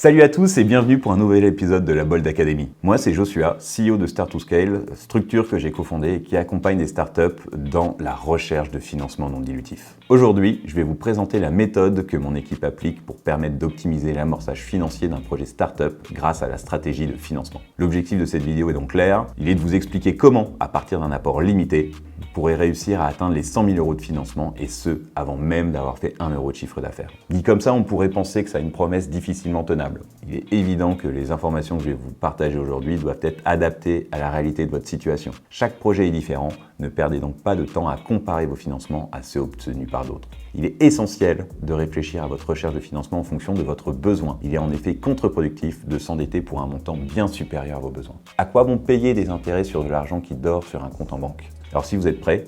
Salut à tous et bienvenue pour un nouvel épisode de la Bold Academy. Moi c'est Joshua, CEO de Start to Scale, structure que j'ai cofondée et qui accompagne des startups dans la recherche de financement non dilutif. Aujourd'hui, je vais vous présenter la méthode que mon équipe applique pour permettre d'optimiser l'amorçage financier d'un projet startup grâce à la stratégie de financement. L'objectif de cette vidéo est donc clair, il est de vous expliquer comment, à partir d'un apport limité, vous pourrez réussir à atteindre les 100 000 € de financement et ce, avant même d'avoir fait 1 € de chiffre d'affaires. Dit comme ça, on pourrait penser que ça a une promesse difficilement tenable. Il est évident que les informations que je vais vous partager aujourd'hui doivent être adaptées à la réalité de votre situation. Chaque projet est différent, ne perdez donc pas de temps à comparer vos financements à ceux obtenus par d'autres. Il est essentiel de réfléchir à votre recherche de financement en fonction de votre besoin. Il est en effet contre-productif de s'endetter pour un montant bien supérieur à vos besoins. À quoi bon payer des intérêts sur de l'argent qui dort sur un compte en banque? Alors si vous êtes prêts,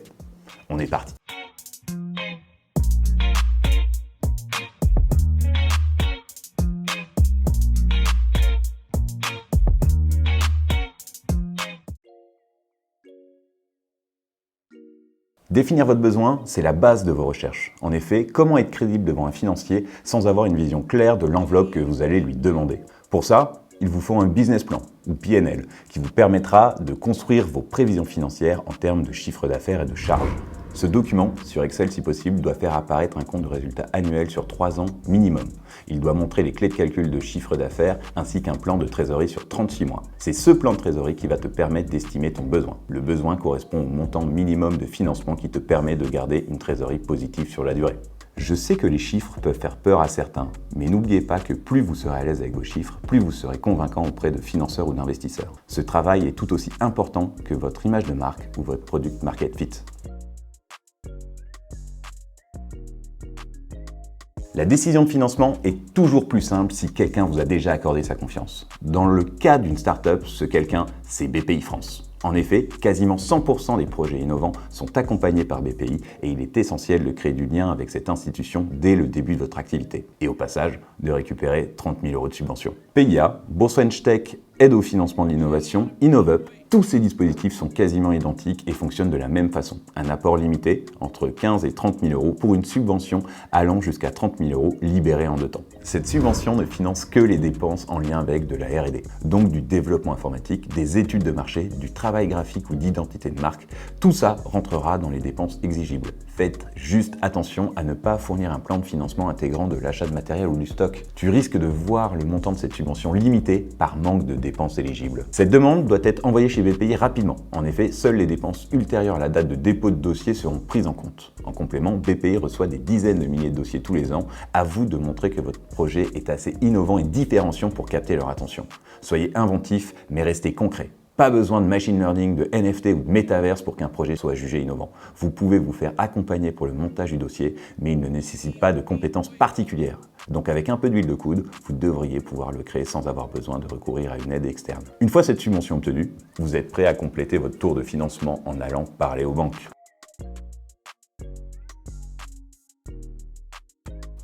on est parti. Définir votre besoin, c'est la base de vos recherches. En effet, comment être crédible devant un financier sans avoir une vision claire de l'enveloppe que vous allez lui demander? Pour ça, il vous faut un business plan, ou PNL, qui vous permettra de construire vos prévisions financières en termes de chiffre d'affaires et de charges. Ce document, sur Excel si possible, doit faire apparaître un compte de résultat annuel sur 3 ans minimum. Il doit montrer les clés de calcul de chiffre d'affaires ainsi qu'un plan de trésorerie sur 36 mois. C'est ce plan de trésorerie qui va te permettre d'estimer ton besoin. Le besoin correspond au montant minimum de financement qui te permet de garder une trésorerie positive sur la durée. Je sais que les chiffres peuvent faire peur à certains, mais n'oubliez pas que plus vous serez à l'aise avec vos chiffres, plus vous serez convaincant auprès de financeurs ou d'investisseurs. Ce travail est tout aussi important que votre image de marque ou votre product market fit. La décision de financement est toujours plus simple si quelqu'un vous a déjà accordé sa confiance. Dans le cas d'une startup, ce quelqu'un, c'est BPI France. En effet, quasiment 100% des projets innovants sont accompagnés par BPI et il est essentiel de créer du lien avec cette institution dès le début de votre activité. Et au passage, de récupérer 30 000 € de subvention. PIA, Bourse French Tech, Aide au financement de l'innovation, InnovUp, tous ces dispositifs sont quasiment identiques et fonctionnent de la même façon. Un apport limité, entre 15 et 30 000 € pour une subvention allant jusqu'à 30 000 € libérée en 2 temps. Cette subvention ne finance que les dépenses en lien avec de la R&D, donc du développement informatique, des études de marché, du travail graphique ou d'identité de marque. Tout ça rentrera dans les dépenses exigibles. Faites juste attention à ne pas fournir un plan de financement intégrant de l'achat de matériel ou du stock. Tu risques de voir le montant de cette subvention limité par manque de dépenses éligibles. Cette demande doit être envoyée chez BPI rapidement. En effet, seules les dépenses ultérieures à la date de dépôt de dossier seront prises en compte. En complément, BPI reçoit des dizaines de milliers de dossiers tous les ans. À vous de montrer que votre projet est assez innovant et différenciant pour capter leur attention. Soyez inventif, mais restez concret. Pas besoin de machine learning, de NFT ou de métaverse pour qu'un projet soit jugé innovant. Vous pouvez vous faire accompagner pour le montage du dossier, mais il ne nécessite pas de compétences particulières. Donc avec un peu d'huile de coude, vous devriez pouvoir le créer sans avoir besoin de recourir à une aide externe. Une fois cette subvention obtenue, vous êtes prêt à compléter votre tour de financement en allant parler aux banques.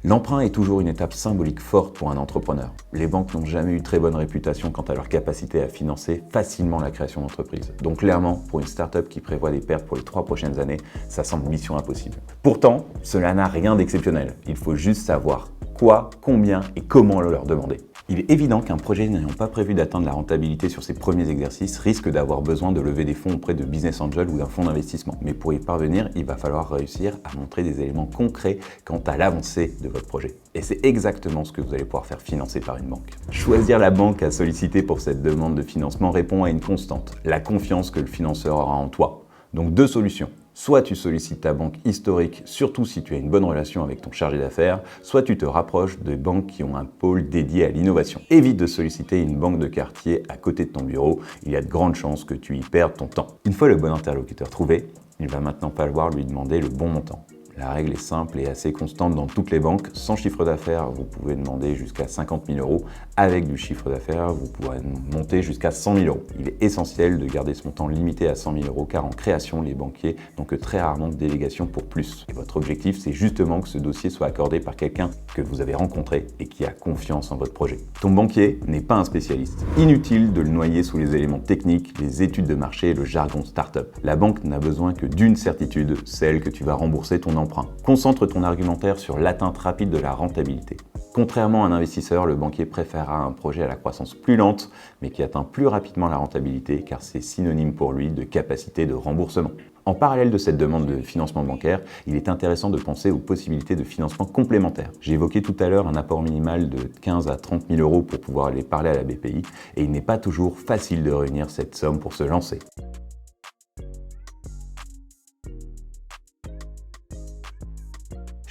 L'emprunt est toujours une étape symbolique forte pour un entrepreneur. Les banques n'ont jamais eu très bonne réputation quant à leur capacité à financer facilement la création d'entreprise. Donc clairement, pour une startup qui prévoit des pertes pour les 3 prochaines années, ça semble mission impossible. Pourtant, cela n'a rien d'exceptionnel. Il faut juste savoir quoi, combien et comment le leur demander. Il est évident qu'un projet n'ayant pas prévu d'atteindre la rentabilité sur ses premiers exercices risque d'avoir besoin de lever des fonds auprès de business angels ou d'un fonds d'investissement. Mais pour y parvenir, il va falloir réussir à montrer des éléments concrets quant à l'avancée de votre projet. Et c'est exactement ce que vous allez pouvoir faire financer par une banque. Choisir la banque à solliciter pour cette demande de financement répond à une constante, la confiance que le financeur aura en toi. Donc 2 solutions. Soit tu sollicites ta banque historique, surtout si tu as une bonne relation avec ton chargé d'affaires, soit tu te rapproches de banques qui ont un pôle dédié à l'innovation. Évite de solliciter une banque de quartier à côté de ton bureau, il y a de grandes chances que tu y perdes ton temps. Une fois le bon interlocuteur trouvé, il va maintenant falloir lui demander le bon montant. La règle est simple et assez constante dans toutes les banques. Sans chiffre d'affaires, vous pouvez demander jusqu'à 50 000 €. Avec du chiffre d'affaires, vous pourrez monter jusqu'à 100 000 €. Il est essentiel de garder ce montant limité à 100 000 € car en création, les banquiers n'ont que très rarement de délégation pour plus. Et votre objectif, c'est justement que ce dossier soit accordé par quelqu'un que vous avez rencontré et qui a confiance en votre projet. Ton banquier n'est pas un spécialiste. Inutile de le noyer sous les éléments techniques, les études de marché et le jargon startup. La banque n'a besoin que d'une certitude, celle que tu vas rembourser ton emprunt. Concentre ton argumentaire sur l'atteinte rapide de la rentabilité. Contrairement à un investisseur, le banquier préférera un projet à la croissance plus lente, mais qui atteint plus rapidement la rentabilité, car c'est synonyme pour lui de capacité de remboursement. En parallèle de cette demande de financement bancaire, il est intéressant de penser aux possibilités de financement complémentaires. J'ai évoqué tout à l'heure un apport minimal de 15 à 30 000 euros pour pouvoir aller parler à la BPI, et il n'est pas toujours facile de réunir cette somme pour se lancer.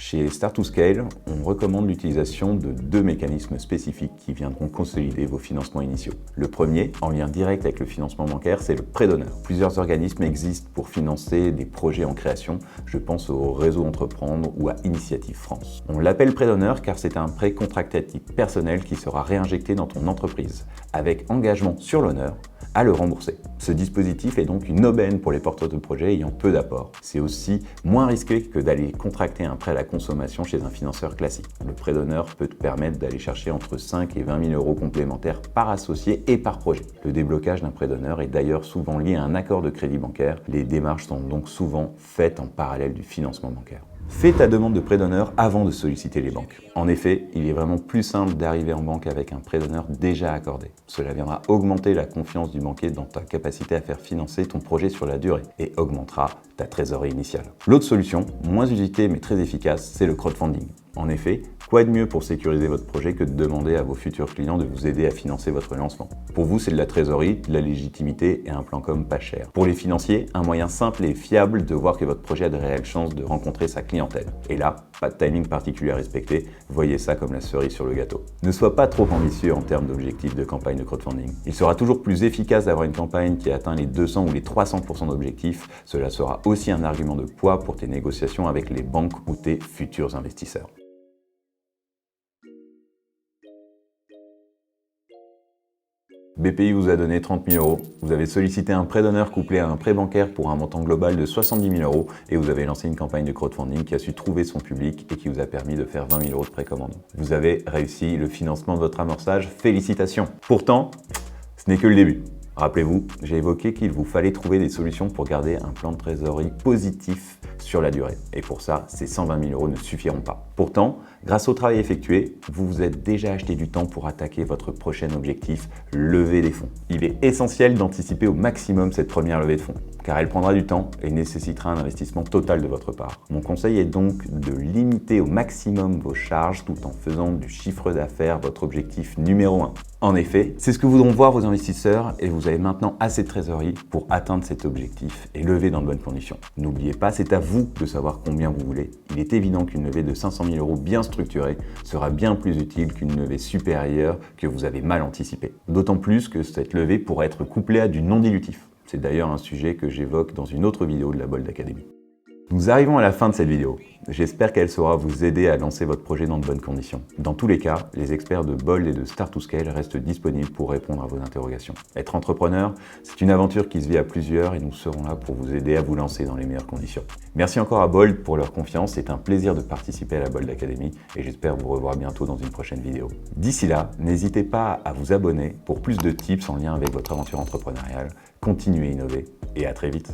Chez Start2Scale, on recommande l'utilisation de deux mécanismes spécifiques qui viendront consolider vos financements initiaux. Le premier, en lien direct avec le financement bancaire, c'est le prêt d'honneur. Plusieurs organismes existent pour financer des projets en création, je pense au Réseau Entreprendre ou à Initiative France. On l'appelle prêt d'honneur car c'est un prêt contracté à titre personnel qui sera réinjecté dans ton entreprise, avec engagement sur l'honneur à le rembourser. Ce dispositif est donc une aubaine pour les porteurs de projets ayant peu d'apports. C'est aussi moins risqué que d'aller contracter un prêt à la consommation chez un financeur classique. Le prêt d'honneur peut te permettre d'aller chercher entre 5 et 20 000 euros complémentaires par associé et par projet. Le déblocage d'un prêt d'honneur est d'ailleurs souvent lié à un accord de crédit bancaire. Les démarches sont donc souvent faites en parallèle du financement bancaire. Fais ta demande de prêt d'honneur avant de solliciter les banques. En effet, il est vraiment plus simple d'arriver en banque avec un prêt d'honneur déjà accordé. Cela viendra augmenter la confiance du banquier dans ta capacité à faire financer ton projet sur la durée et augmentera ta trésorerie initiale. L'autre solution, moins usitée mais très efficace, c'est le crowdfunding. En effet, quoi de mieux pour sécuriser votre projet que de demander à vos futurs clients de vous aider à financer votre lancement? Pour vous, c'est de la trésorerie, de la légitimité et un plan com pas cher. Pour les financiers, un moyen simple et fiable de voir que votre projet a de réelles chances de rencontrer sa clientèle. Et là, pas de timing particulier à respecter, voyez ça comme la cerise sur le gâteau. Ne sois pas trop ambitieux en termes d'objectifs de campagne de crowdfunding. Il sera toujours plus efficace d'avoir une campagne qui atteint les 200 ou les 300% d'objectifs. Cela sera aussi un argument de poids pour tes négociations avec les banques ou tes futurs investisseurs. BPI vous a donné 30 000 euros, vous avez sollicité un prêt d'honneur couplé à un prêt bancaire pour un montant global de 70 000 euros et vous avez lancé une campagne de crowdfunding qui a su trouver son public et qui vous a permis de faire 20 000 euros de précommande. Vous avez réussi le financement de votre amorçage, félicitations! Pourtant, ce n'est que le début. Rappelez-vous, j'ai évoqué qu'il vous fallait trouver des solutions pour garder un plan de trésorerie positif sur la durée. Et pour ça, ces 120 000 euros ne suffiront pas. Pourtant, grâce au travail effectué, vous vous êtes déjà acheté du temps pour attaquer votre prochain objectif, lever des fonds. Il est essentiel d'anticiper au maximum cette première levée de fonds, car elle prendra du temps et nécessitera un investissement total de votre part. Mon conseil est donc de limiter au maximum vos charges tout en faisant du chiffre d'affaires votre objectif numéro 1. En effet, c'est ce que voudront voir vos investisseurs et vous avez maintenant assez de trésorerie pour atteindre cet objectif et lever dans de bonnes conditions. N'oubliez pas, c'est à vous de savoir combien vous voulez. Il est évident qu'une levée de 500 000 euros bien structurée sera bien plus utile qu'une levée supérieure que vous avez mal anticipée. D'autant plus que cette levée pourrait être couplée à du non dilutif. C'est d'ailleurs un sujet que j'évoque dans une autre vidéo de la Bold Academy. Nous arrivons à la fin de cette vidéo. J'espère qu'elle saura vous aider à lancer votre projet dans de bonnes conditions. Dans tous les cas, les experts de Bold et de Start2Scale restent disponibles pour répondre à vos interrogations. Être entrepreneur, c'est une aventure qui se vit à plusieurs et nous serons là pour vous aider à vous lancer dans les meilleures conditions. Merci encore à Bold pour leur confiance, c'est un plaisir de participer à la Bold Academy et j'espère vous revoir bientôt dans une prochaine vidéo. D'ici là, n'hésitez pas à vous abonner pour plus de tips en lien avec votre aventure entrepreneuriale. Continuez à innover et à très vite.